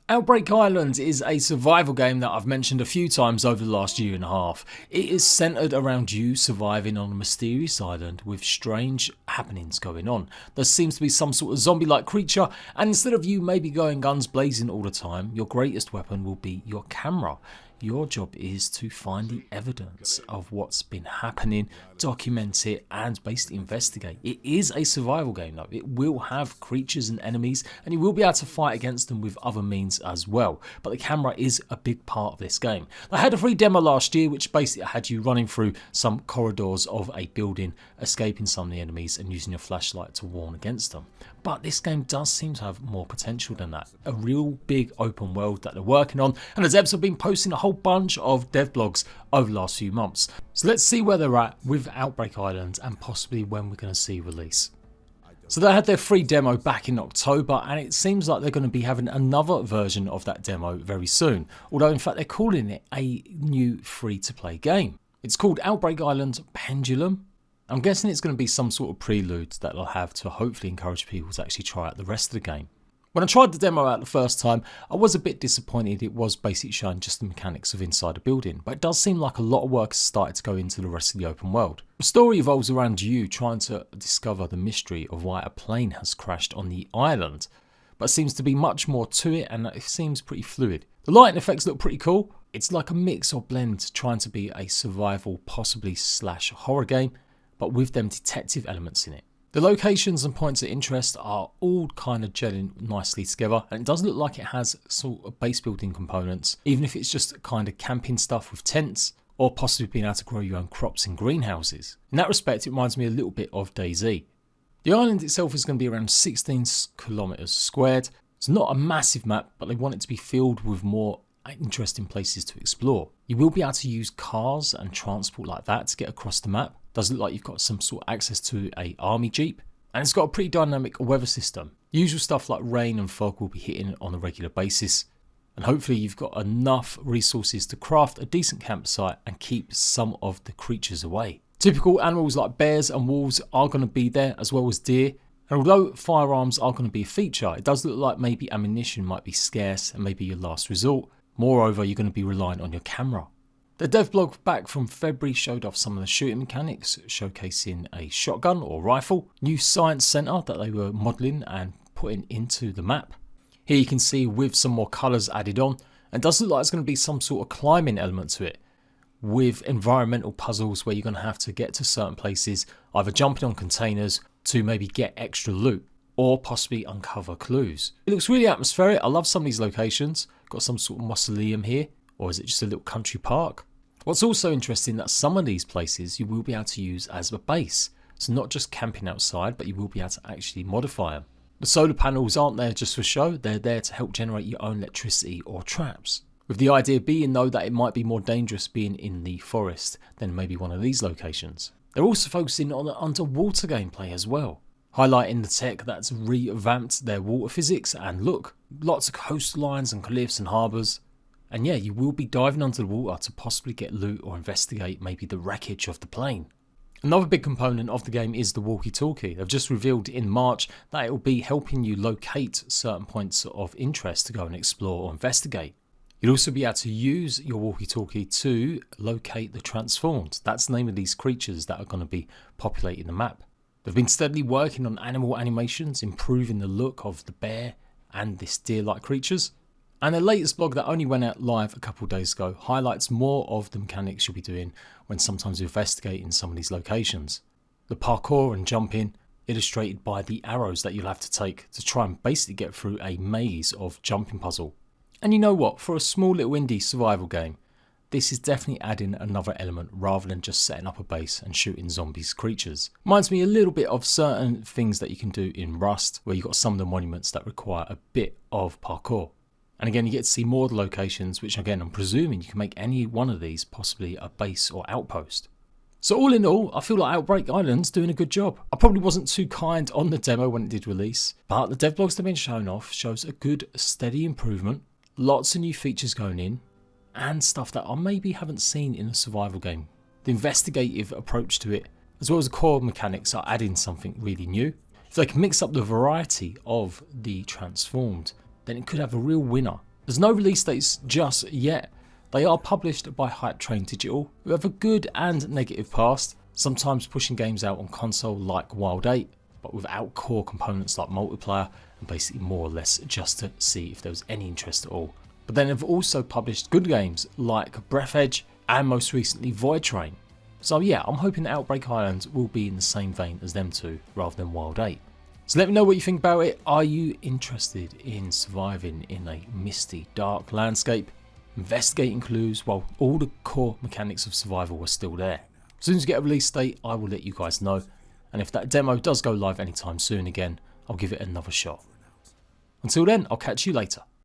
Outbreak Island is a survival game that I've mentioned a few times over the last year and a half. It is centred around you surviving on a mysterious island with strange happenings going on. There seems to be some sort of zombie-like creature, and instead of you maybe going guns blazing all the time, your greatest weapon will be your camera. Your job is to find the evidence of what's been happening, document it, and basically investigate. It is a survival game though. It will have creatures and enemies, and you will be able to fight against them with other means as well. But the camera is a big part of this game. I had a free demo last year which basically had you running through some corridors of a building, escaping some of the enemies and using your flashlight to warn against them. But this game does seem to have more potential than that. A real big open world that they're working on, and the devs have been posting a whole bunch of dev blogs over the last few months. So let's see where they're at with Outbreak Island and possibly when we're going to see release. So they had their free demo back in October, and it seems like they're going to be having another version of that demo very soon. Although in fact they're calling it a new free-to-play game. It's called Outbreak Island Pendulum. I'm guessing it's going to be some sort of prelude that they'll have to hopefully encourage people to actually try out the rest of the game. When I tried the demo out the first time, I was a bit disappointed. It was basically showing just the mechanics of inside a building, but it does seem like a lot of work has started to go into the rest of the open world. The story evolves around you trying to discover the mystery of why a plane has crashed on the island, but seems to be much more to it, and it seems pretty fluid. The lighting effects look pretty cool. It's like a mix or blend trying to be a survival, possibly / horror game, but with them detective elements in it. The locations and points of interest are all kind of gelling nicely together, and it does look like it has sort of base building components, even if it's just kind of camping stuff with tents, or possibly being able to grow your own crops in greenhouses. In that respect, it reminds me a little bit of DayZ. The island itself is going to be around 16 kilometers squared. It's not a massive map, but they want it to be filled with more interesting places to explore. You will be able to use cars and transport like that to get across the map. Does look like you've got some sort of access to a army jeep, and it's got a pretty dynamic weather system. Usual stuff like rain and fog will be hitting on a regular basis, and hopefully you've got enough resources to craft a decent campsite and keep some of the creatures away. Typical animals like bears and wolves are going to be there, as well as deer. And although firearms are going to be a feature, it does look like maybe ammunition might be scarce and maybe your last resort. Moreover, you're going to be reliant on your camera. The dev blog back from February showed off some of the shooting mechanics, showcasing a shotgun or rifle, new science centre that they were modelling and putting into the map. Here you can see with some more colours added on, and it does look like it's going to be some sort of climbing element to it, with environmental puzzles where you're going to have to get to certain places, either jumping on containers to maybe get extra loot, or possibly uncover clues. It looks really atmospheric. I love some of these locations. Got some sort of mausoleum here. Or is it just a little country park? What's also interesting that some of these places you will be able to use as a base. So not just camping outside, but you will be able to actually modify them. The solar panels aren't there just for show, they're there to help generate your own electricity or traps. With the idea being though that it might be more dangerous being in the forest than maybe one of these locations. They're also focusing on the underwater gameplay as well, highlighting the tech that's revamped their water physics, and look, lots of coastlines and cliffs and harbours. And yeah, you will be diving under the water to possibly get loot or investigate maybe the wreckage of the plane. Another big component of the game is the walkie-talkie. They've just revealed in March that it will be helping you locate certain points of interest to go and explore or investigate. You'll also be able to use your walkie-talkie to locate the transformed. That's the name of these creatures that are going to be populating the map. They've been steadily working on animal animations, improving the look of the bear and this deer-like creatures. And the latest blog that only went out live a couple of days ago highlights more of the mechanics you'll be doing when sometimes you investigate in some of these locations. The parkour and jumping, illustrated by the arrows that you'll have to take to try and basically get through a maze of jumping puzzle. And you know what, for a small little indie survival game, this is definitely adding another element rather than just setting up a base and shooting zombies creatures. Reminds me a little bit of certain things that you can do in Rust, where you've got some of the monuments that require a bit of parkour. And again, you get to see more of the locations, which again, I'm presuming you can make any one of these possibly a base or outpost. So all in all, I feel like Outbreak Island's doing a good job. I probably wasn't too kind on the demo when it did release, but the dev blogs that have been shown off shows a good steady improvement, lots of new features going in, and stuff that I maybe haven't seen in a survival game. The investigative approach to it, as well as the core mechanics, are adding something really new. If they can mix up the variety of the transformed, then it could have a real winner. There's no release dates just yet. They are published by Hype Train Digital, who have a good and negative past, sometimes pushing games out on console like Wild 8, but without core components like multiplayer, and basically more or less just to see if there was any interest at all. But then they've also published good games like Breath Edge and most recently Void Train. So yeah, I'm hoping that Outbreak Island will be in the same vein as them two rather than Wild 8. So let me know what you think about it. Are you interested in surviving in a misty, dark landscape, investigating clues while all the core mechanics of survival are still there? As soon as we get a release date, I will let you guys know. And if that demo does go live anytime soon again, I'll give it another shot. Until then, I'll catch you later.